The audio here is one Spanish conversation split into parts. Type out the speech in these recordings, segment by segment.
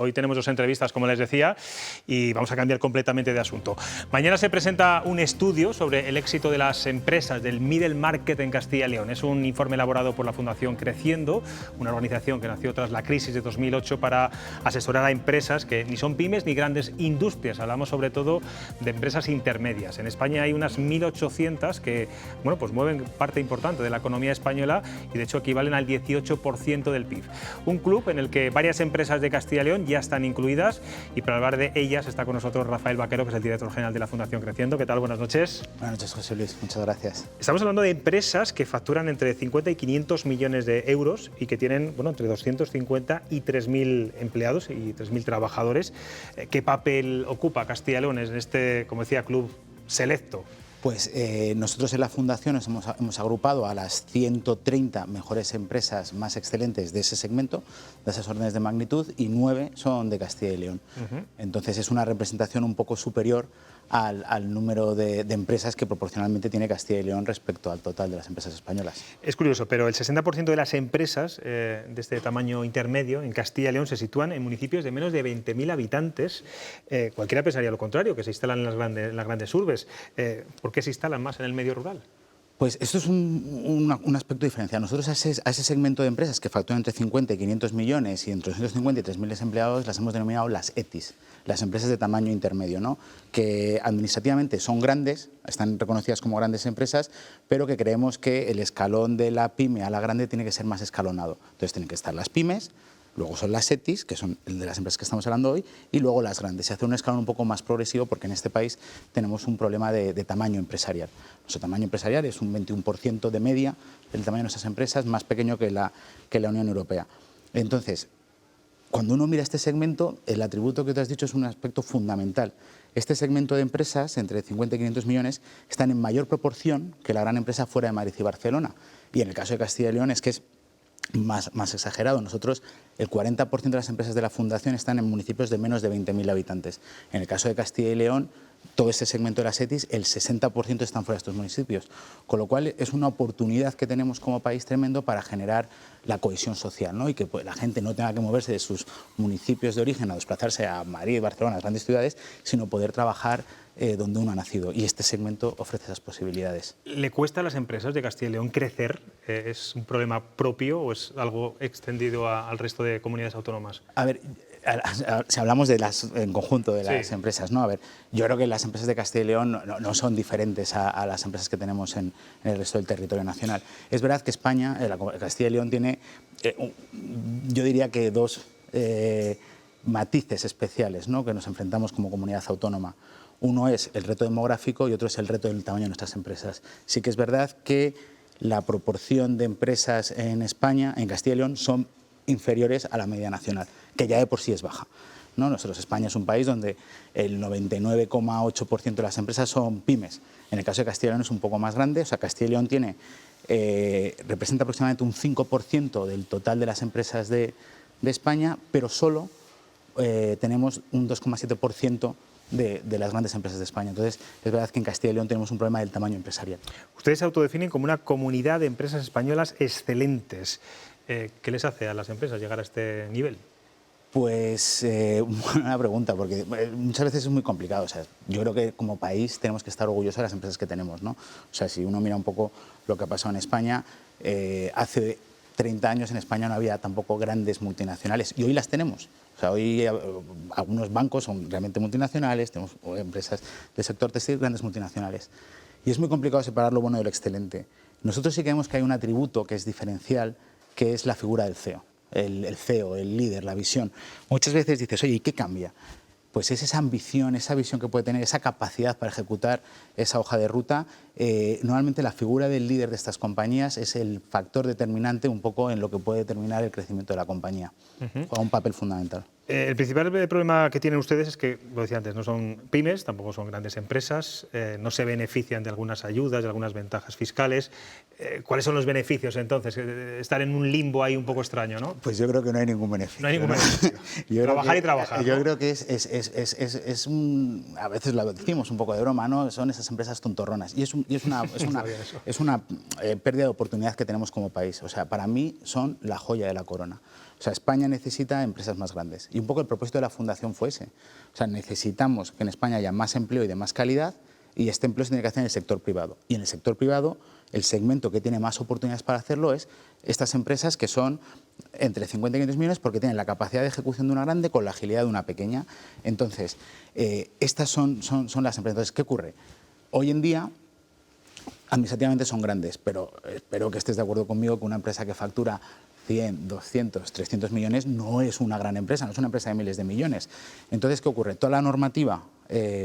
Hoy tenemos dos entrevistas, como les decía, y vamos a cambiar completamente de asunto. Mañana se presenta un estudio sobre el éxito de las empresas del middle market en Castilla y León. Es un informe elaborado por la Fundación Creciendo, una organización que nació tras la crisis de 2008 para asesorar a empresas que ni son pymes ni grandes industrias. Hablamos sobre todo de empresas intermedias. En España hay unas 1.800 que pues mueven parte importante de la economía española y de hecho equivalen al 18% del PIB. Un club en el que varias empresas de Castilla y León ya están incluidas, y para hablar de ellas está con nosotros Rafael Vaquero, que es el director general de la Fundación Creciendo. ¿Qué tal? Buenas noches. Buenas noches, José Luis. Muchas gracias. Estamos hablando de empresas que facturan entre 50 y 500 millones de euros y que tienen entre 250 y 3.000 empleados y 3.000 trabajadores. ¿Qué papel ocupa Castilla y León en este, como decía, club selecto? Pues nosotros en la Fundación nos hemos agrupado a las 130 mejores empresas más excelentes de ese segmento, de esas órdenes de magnitud, y 9 son de Castilla y León. Entonces es una representación un poco superior al número de empresas que proporcionalmente tiene Castilla y León respecto al total de las empresas españolas. Es curioso, pero el 60% de las empresas de este tamaño intermedio en Castilla y León se sitúan en municipios de menos de 20.000 habitantes. Cualquiera pensaría lo contrario, que se instalan en las grandes urbes. ¿Por qué se instalan más en el medio rural? Pues esto es un aspecto diferencial. Nosotros a ese segmento de empresas que facturan entre 50 y 500 millones y entre 250 y 3.000 empleados las hemos denominado las ETIs, las empresas de tamaño intermedio, ¿no? Que administrativamente son grandes, están reconocidas como grandes empresas, pero que creemos que el escalón de la pyme a la grande tiene que ser más escalonado. Entonces tienen que estar las pymes, luego son las ETIs, que son el de las empresas que estamos hablando hoy, y luego las grandes. Se hace un escalón un poco más progresivo porque en este país tenemos un problema de tamaño empresarial. Nuestro tamaño empresarial es un 21% de media del tamaño de nuestras empresas, más pequeño que la Unión Europea. Entonces, cuando uno mira este segmento, el atributo que te has dicho es un aspecto fundamental. Este segmento de empresas, entre 50 y 500 millones, están en mayor proporción que la gran empresa fuera de Madrid y Barcelona. Y en el caso de Castilla y León es que es más exagerado. Nosotros, el 40% de las empresas de la Fundación están en municipios de menos de 20.000 habitantes. En el caso de Castilla y León, todo este segmento de las ETIs, el 60% están fuera de estos municipios. Con lo cual, es una oportunidad que tenemos como país tremendo para generar la cohesión social, ¿no? Y que la gente no tenga que moverse de sus municipios de origen a desplazarse a Madrid, Barcelona, las grandes ciudades, sino poder trabajar donde uno ha nacido, y este segmento ofrece esas posibilidades. ¿Le cuesta a las empresas de Castilla y León crecer? ¿Es un problema propio o es algo extendido al resto de comunidades autónomas? A ver, si hablamos en conjunto de las empresas, ¿no? A ver, yo creo que las empresas de Castilla y León no son diferentes a las empresas que tenemos en el resto del territorio nacional. Es verdad que España, Castilla y León tiene, yo diría que dos matices especiales, ¿no?, que nos enfrentamos como comunidad autónoma. Uno es el reto demográfico y otro es el reto del tamaño de nuestras empresas. Sí que es verdad que la proporción de empresas en España, en Castilla y León, son inferiores a la media nacional, que ya de por sí es baja, ¿no? Nosotros, España es un país donde el 99,8% de las empresas son pymes. En el caso de Castilla y León es un poco más grande. O sea, Castilla y León representa aproximadamente un 5% del total de las empresas de España, pero solo tenemos un 2,7% de las grandes empresas de España. Entonces, es verdad que en Castilla y León tenemos un problema del tamaño empresarial. Ustedes se autodefinen como una comunidad de empresas españolas excelentes. ¿Qué les hace a las empresas llegar a este nivel? Pues buena pregunta, porque muchas veces es muy complicado. O sea, yo creo que como país tenemos que estar orgullosos de las empresas que tenemos, ¿no? O sea, si uno mira un poco lo que ha pasado en España, hace 30 años en España no había tampoco grandes multinacionales, y hoy las tenemos. O sea, hoy algunos bancos son realmente multinacionales, tenemos empresas del sector textil, grandes multinacionales. Y es muy complicado separar lo bueno de lo excelente. Nosotros sí que vemos que hay un atributo que es diferencial, que es la figura del CEO. El CEO, el líder, la visión. Muchas veces dices, oye, ¿y qué cambia? Pues es esa ambición, esa visión que puede tener, esa capacidad para ejecutar esa hoja de ruta. Normalmente la figura del líder de estas compañías es el factor determinante un poco en lo que puede determinar el crecimiento de la compañía. Juega un papel fundamental. El principal problema que tienen ustedes es que, lo decía antes, no son pymes, tampoco son grandes empresas, no se benefician de algunas ayudas, de algunas ventajas fiscales. ¿Cuáles son los beneficios entonces? Estar en un limbo ahí un poco extraño, ¿no? Pues yo creo que no hay ningún beneficio. No hay ningún beneficio. Trabajar y trabajar. Yo creo que a veces lo decimos un poco de broma, ¿no? Son esas empresas tontorronas. Y es una pérdida de oportunidad que tenemos como país. O sea, para mí son la joya de la corona. O O sea, España necesita empresas más grandes. Y un poco el propósito de la Fundación fue ese. O sea, necesitamos que en España haya más empleo y de más calidad, y este empleo se tiene que hacer en el sector privado. Y en el sector privado, el segmento que tiene más oportunidades para hacerlo es estas empresas que son entre 50 y 500 millones porque tienen la capacidad de ejecución de una grande con la agilidad de una pequeña. Entonces, estas son las empresas. Entonces, ¿qué ocurre? Hoy en día, administrativamente son grandes, pero espero que estés de acuerdo conmigo que una empresa que factura 100, 200, 300 millones no es una gran empresa, no es una empresa de miles de millones. Entonces, ¿qué ocurre? Toda la normativa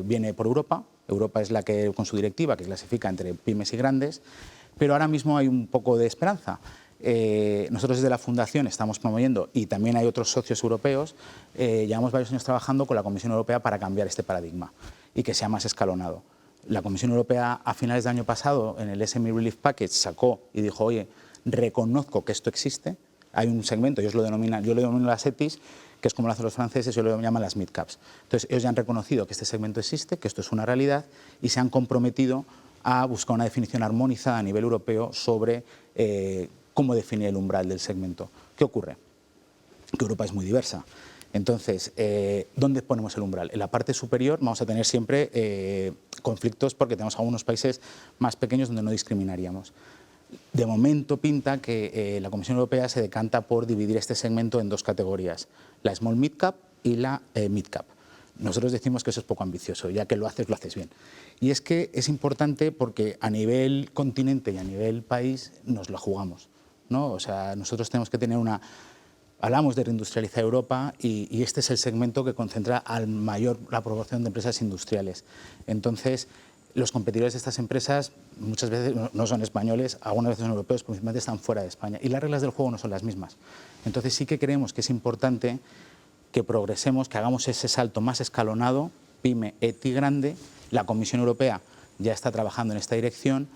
viene por Europa. Europa es la que, con su directiva, que clasifica entre pymes y grandes, pero ahora mismo hay un poco de esperanza. Nosotros desde la Fundación estamos promoviendo, y también hay otros socios europeos, llevamos varios años trabajando con la Comisión Europea para cambiar este paradigma y que sea más escalonado. La Comisión Europea a finales del año pasado en el SME Relief Package sacó y dijo, oye, reconozco que esto existe, hay un segmento, yo lo denomino las ETIs, que es como lo hacen los franceses, yo lo llaman las mid-caps. Entonces, ellos ya han reconocido que este segmento existe, que esto es una realidad, y se han comprometido a buscar una definición armonizada a nivel europeo sobre cómo definir el umbral del segmento. ¿Qué ocurre? Que Europa es muy diversa. Entonces, ¿dónde ponemos el umbral? En la parte superior vamos a tener siempre conflictos porque tenemos algunos países más pequeños donde no discriminaríamos. De momento pinta que la Comisión Europea se decanta por dividir este segmento en dos categorías, la Small Mid Cap y la Mid Cap. Nosotros decimos que eso es poco ambicioso, ya que lo haces bien. Y es que es importante porque a nivel continente y a nivel país nos la jugamos, ¿no? O sea, nosotros tenemos que tener hablamos de reindustrializar Europa y este es el segmento que concentra la proporción de empresas industriales. Entonces, los competidores de estas empresas muchas veces no son españoles, algunas veces son europeos, pero principalmente están fuera de España. Y las reglas del juego no son las mismas. Entonces sí que creemos que es importante que progresemos, que hagamos ese salto más escalonado, pyme, ETI grande. La Comisión Europea ya está trabajando en esta dirección.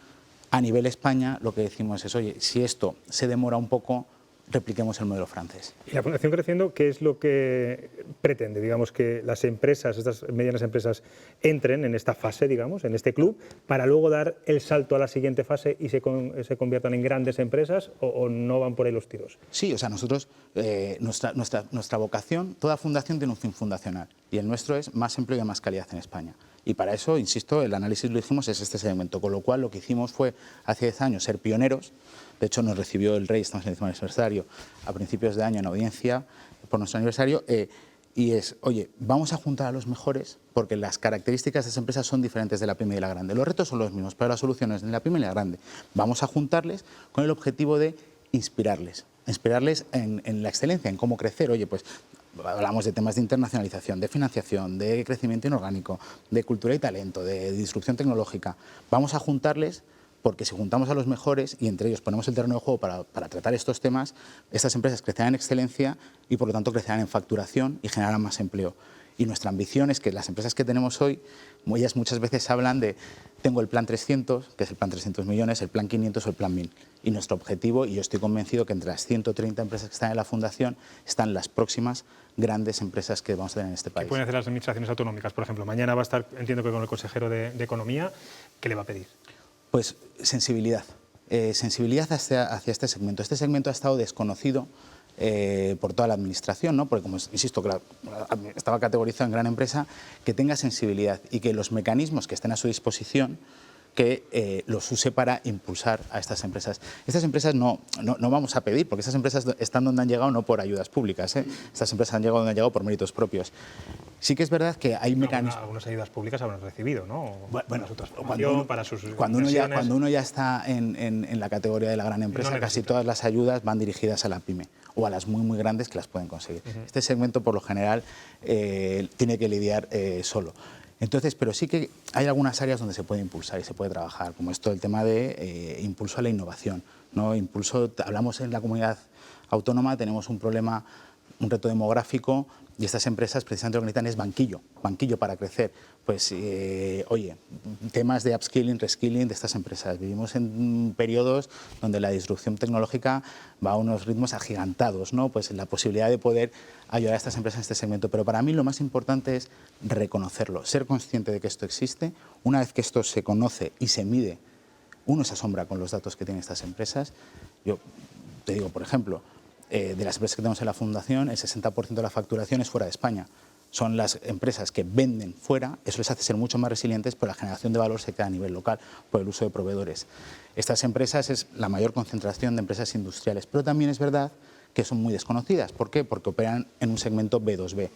A nivel España lo que decimos es, oye, si esto se demora un poco, repliquemos el modelo francés. ¿Y la Fundación Creciendo qué es lo que pretende? Digamos que las empresas, estas medianas empresas, entren en esta fase, digamos, en este club, para luego dar el salto a la siguiente fase y se conviertan en grandes empresas, o no van por ahí los tiros. Sí, o sea, nosotros, nuestra vocación, toda fundación tiene un fin fundacional y el nuestro es más empleo y más calidad en España. Y para eso, insisto, el análisis lo hicimos es este segmento, con lo cual lo que hicimos fue, hace 10 años, ser pioneros. De hecho, nos recibió el Rey, estamos en el 10º aniversario, a principios de año en audiencia por nuestro aniversario, y es, oye, vamos a juntar a los mejores porque las características de esas empresas son diferentes de la pyme y de la grande. Los retos son los mismos, pero las soluciones de la pyme y la grande. Vamos a juntarles con el objetivo de inspirarles en la excelencia, en cómo crecer. Oye, pues hablamos de temas de internacionalización, de financiación, de crecimiento inorgánico, de cultura y talento, de disrupción tecnológica. Vamos a juntarles porque si juntamos a los mejores y entre ellos ponemos el terreno de juego para tratar estos temas, estas empresas crecerán en excelencia y por lo tanto crecerán en facturación y generarán más empleo. Y nuestra ambición es que las empresas que tenemos hoy, ellas muchas veces hablan de, tengo el plan 300, que es el plan 300 millones, el plan 500 o el plan 1000. Y nuestro objetivo, y yo estoy convencido que entre las 130 empresas que están en la Fundación están las próximas grandes empresas que vamos a tener en este país. ¿Qué pueden hacer las administraciones autonómicas? Por ejemplo, mañana va a estar, entiendo que con el consejero de Economía, ¿qué le va a pedir? Pues sensibilidad. Sensibilidad hacia este segmento. Este segmento ha estado desconocido por toda la administración, ¿no? Porque, como insisto, que estaba categorizado en gran empresa, que tenga sensibilidad y que los mecanismos que estén a su disposición que los use para impulsar a estas empresas. Estas empresas no vamos a pedir, porque estas empresas están donde han llegado no por ayudas públicas, ¿eh? Estas empresas han llegado donde han llegado por méritos propios. Sí que es verdad que hay mecanismos... Algunas ayudas públicas habrán recibido, ¿no? Bueno, para sus cuando uno ya está en la categoría de la gran empresa, casi todas las ayudas van dirigidas a la pyme o a las muy, muy grandes que las pueden conseguir. Este segmento, por lo general, tiene que lidiar solo. Entonces, pero sí que hay algunas áreas donde se puede impulsar y se puede trabajar, como esto el tema de impulso a la innovación, ¿no? Hablamos en la comunidad autónoma, tenemos un problema, un reto demográfico, y estas empresas precisamente lo que necesitan es banquillo para crecer. Pues, oye, temas de upskilling, reskilling de estas empresas. Vivimos en periodos donde la disrupción tecnológica va a unos ritmos agigantados, ¿no? Pues la posibilidad de poder ayudar a estas empresas en este segmento. Pero para mí lo más importante es reconocerlo, ser consciente de que esto existe. Una vez que esto se conoce y se mide, uno se asombra con los datos que tienen estas empresas. Yo te digo, por ejemplo, de las empresas que tenemos en la Fundación, el 60% de la facturación es fuera de España. Son las empresas que venden fuera, eso les hace ser mucho más resilientes, pero la generación de valor se queda a nivel local por el uso de proveedores. Estas empresas es la mayor concentración de empresas industriales, pero también es verdad que son muy desconocidas. ¿Por qué? Porque operan en un segmento B2B.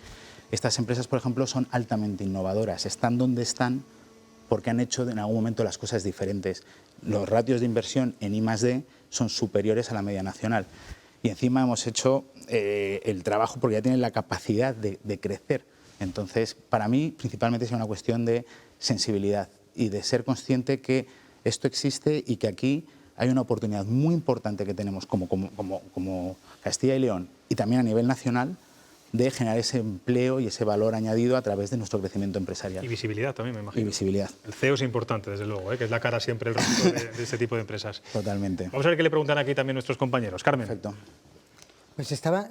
Estas empresas, por ejemplo, son altamente innovadoras, están donde están porque han hecho en algún momento las cosas diferentes. Los ratios de inversión en I+D son superiores a la media nacional. Y encima hemos hecho el trabajo porque ya tienen la capacidad de crecer. Entonces, para mí, principalmente es una cuestión de sensibilidad y de ser consciente que esto existe y que aquí hay una oportunidad muy importante que tenemos como Castilla y León y también a nivel nacional de generar ese empleo y ese valor añadido a través de nuestro crecimiento empresarial. Y visibilidad también, me imagino. Y visibilidad. El CEO es importante, desde luego, que es la cara siempre el rostro de este tipo de empresas. Totalmente. Vamos a ver qué le preguntan aquí también nuestros compañeros. Carmen. Perfecto. Pues estaba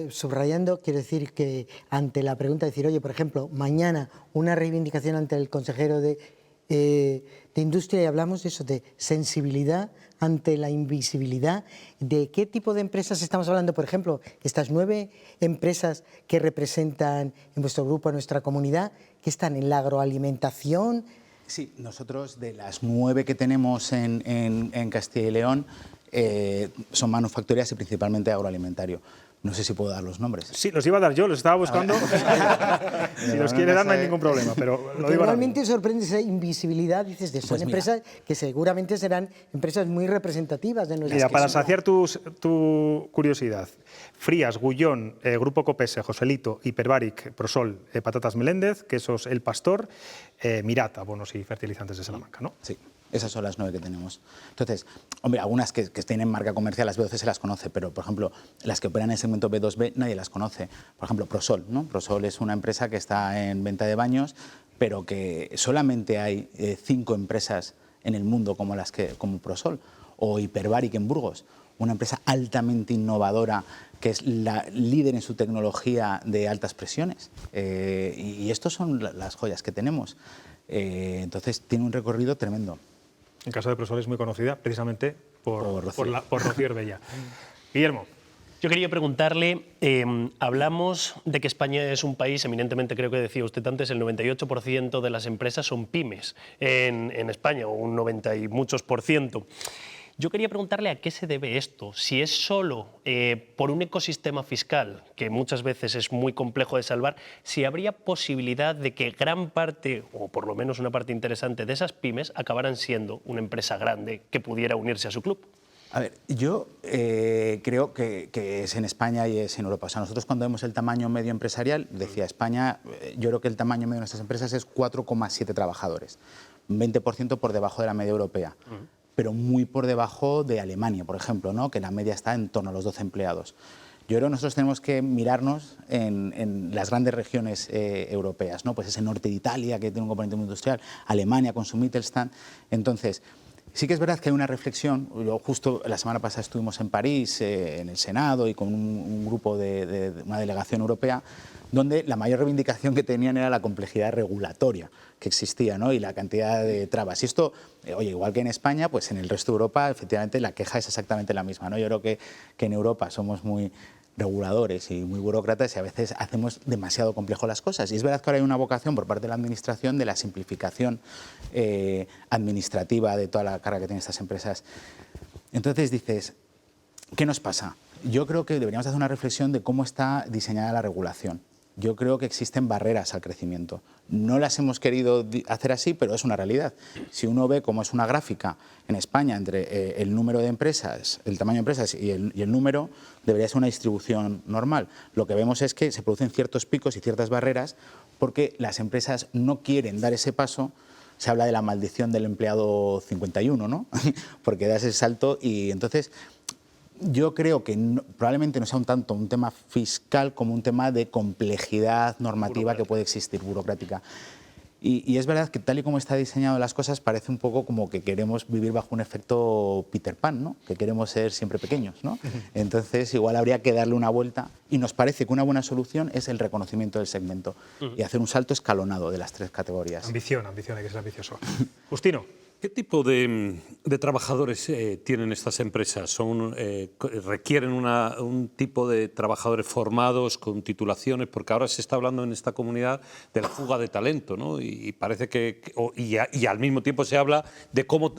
subrayando, quiero decir que ante la pregunta de decir, oye, por ejemplo, mañana una reivindicación ante el consejero de Industria y hablamos de eso, de sensibilidad ante la invisibilidad. ¿De qué tipo de empresas estamos hablando? Por ejemplo, estas 9 empresas que representan en vuestro grupo, en nuestra comunidad, que están en la agroalimentación. Sí, nosotros de las 9 que tenemos en Castilla y León son manufactureras y principalmente agroalimentario. No sé si puedo dar los nombres. Sí, los iba a dar yo, los estaba buscando. Si los quiere dar no hay ningún problema, pero lo digo ahora. Realmente sorprende esa invisibilidad, dices, de son Pues empresas que seguramente serán empresas muy representativas de nuestras. Mira, para saciar tu curiosidad, Frías, Gullón, Grupo Copese, Joselito, Hiperbaric, Prosol, Patatas Meléndez, Quesos El Pastor, Mirat, abonos y fertilizantes de Salamanca, ¿no? Sí. Esas son las 9 que tenemos. Entonces, hombre, algunas que tienen marca comercial, las B12 se las conoce, pero, por ejemplo, las que operan en el segmento B2B nadie las conoce. Por ejemplo, Prosol, ¿no? Prosol es una empresa que está en venta de baños, pero que solamente hay 5 empresas en el mundo como Prosol. O Hiperbaric en Burgos, una empresa altamente innovadora que es la líder en su tecnología de altas presiones. Y estos son las joyas que tenemos. Entonces, tiene un recorrido tremendo. En caso de Prosol es muy conocida precisamente por Rocío Herbella. Guillermo. Yo quería preguntarle, hablamos de que España es un país, eminentemente creo que decía usted antes, el 98% de las empresas son pymes en España, o un 90 y muchos %. Yo quería preguntarle a qué se debe esto, si es solo por un ecosistema fiscal, que muchas veces es muy complejo de salvar, si habría posibilidad de que gran parte, o por lo menos una parte interesante de esas pymes, acabaran siendo una empresa grande que pudiera unirse a su club. A ver, yo creo que es en España y es en Europa. O sea, nosotros cuando vemos el tamaño medio empresarial, decía España, yo creo que el tamaño medio de nuestras empresas es 4,7 trabajadores, 20% por debajo de la media europea. Pero muy por debajo de Alemania, por ejemplo, ¿no? Que la media está en torno a los 12 empleados. Yo creo que nosotros tenemos que mirarnos en las grandes regiones europeas, ¿no? Pues ese norte de Italia, que tiene un componente muy industrial, Alemania con su Mittelstand. Entonces, sí que es verdad que hay una reflexión. Yo justo la semana pasada estuvimos en París, en el Senado, y con un grupo de una delegación europea, donde la mayor reivindicación que tenían era la complejidad regulatoria que existía, ¿no? Y la cantidad de trabas. Y esto, oye, igual que en España, pues en el resto de Europa, efectivamente, la queja es exactamente la misma, ¿no? Yo creo que en Europa somos muy reguladores y muy burócratas y a veces hacemos demasiado complejo las cosas. Y es verdad que ahora hay una vocación por parte de la Administración de la simplificación administrativa de toda la carga que tienen estas empresas. Entonces dices, ¿qué nos pasa? Yo creo que deberíamos hacer una reflexión de cómo está diseñada la regulación. Yo creo que existen barreras al crecimiento. No las hemos querido hacer así, pero es una realidad. Si uno ve cómo es una gráfica en España entre el número de empresas, el tamaño de empresas y el número, debería ser una distribución normal. Lo que vemos es que se producen ciertos picos y ciertas barreras porque las empresas no quieren dar ese paso. Se habla de la maldición del empleado 51, ¿no? Porque das ese salto y entonces yo creo que probablemente no sea tanto un tema fiscal como un tema de complejidad normativa que puede existir, burocrática. Y es verdad que tal y como está diseñado las cosas parece un poco como que queremos vivir bajo un efecto Peter Pan, ¿no? Que queremos ser siempre pequeños, ¿no? Entonces igual habría que darle una vuelta y nos parece que una buena solución es el reconocimiento del segmento y hacer un salto escalonado de las 3 categorías. Ambición, hay que ser ambicioso. Justino. ¿Qué tipo de trabajadores tienen estas empresas? ¿Requieren un tipo de trabajadores formados con titulaciones? Porque ahora se está hablando en esta comunidad de la fuga de talento, ¿no? Y parece y al mismo tiempo se habla de cómo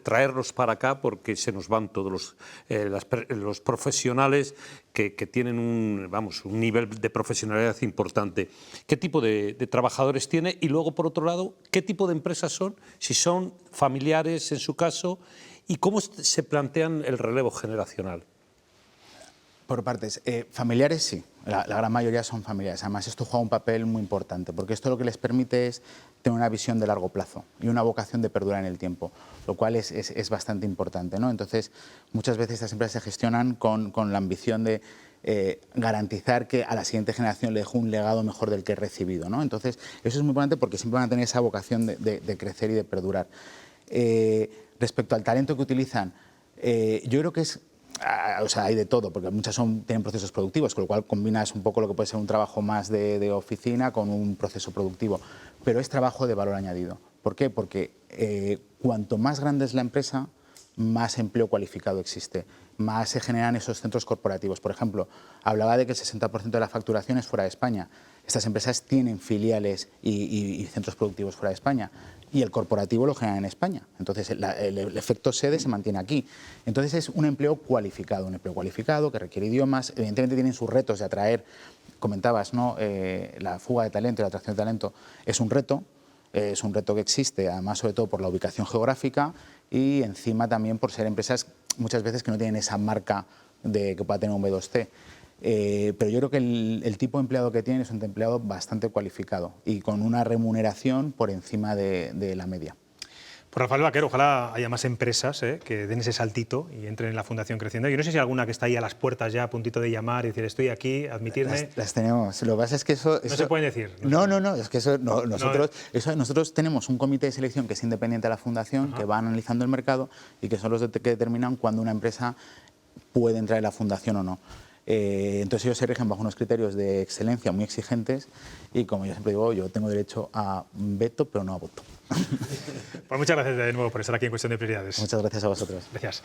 traerlos para acá, porque se nos van todos los profesionales que tienen un nivel de profesionalidad importante. ¿Qué tipo de trabajadores tiene? Y luego, por otro lado, ¿qué tipo de empresas son? Si son familiares, en su caso, y cómo se plantean el relevo generacional. Por partes. Familiares sí, la gran mayoría son familiares. Además, esto juega un papel muy importante, porque esto lo que les permite es tener una visión de largo plazo y una vocación de perdurar en el tiempo, lo cual es bastante importante, ¿no? Entonces, muchas veces estas empresas se gestionan con la ambición de garantizar que a la siguiente generación le dejo un legado mejor del que he recibido, ¿no? Entonces, eso es muy importante porque siempre van a tener esa vocación de crecer y de perdurar. Respecto al talento que utilizan, yo creo que hay de todo, porque muchas tienen procesos productivos, con lo cual combinas un poco lo que puede ser un trabajo más de oficina con un proceso productivo, pero es trabajo de valor añadido. ¿Por qué? Porque cuanto más grande es la empresa, más empleo cualificado existe, más se generan esos centros corporativos. Por ejemplo, hablaba de que el 60% de la facturación es fuera de España. Estas empresas tienen filiales y centros productivos fuera de España, y el corporativo lo generan en España. Entonces, el efecto sede se mantiene aquí. Entonces, es un empleo cualificado que requiere idiomas. Evidentemente, tienen sus retos de atraer, comentabas, ¿no? La fuga de talento y la atracción de talento es un reto que existe, además, sobre todo por la ubicación geográfica y encima también por ser empresas muchas veces que no tienen esa marca que pueda tener un B2C. Pero yo creo que el tipo de empleado que tienen es un empleado bastante cualificado y con una remuneración por encima de la media. Pues Rafael Vaquero, ojalá haya más empresas que den ese saltito y entren en la Fundación Creciendo. Yo no sé si hay alguna que está ahí a las puertas ya a puntito de llamar y decir estoy aquí, admitirme. Las tenemos. Lo que pasa es que eso no se puede decir. No, es que nosotros tenemos un comité de selección que es independiente de la Fundación, que va analizando el mercado y que son los que determinan cuándo una empresa puede entrar en la Fundación o no. Entonces ellos se rigen bajo unos criterios de excelencia muy exigentes y, como yo siempre digo, yo tengo derecho a veto, pero no a voto. Pues muchas gracias de nuevo por estar aquí en Cuestión de Prioridades. Muchas gracias a vosotros. Gracias.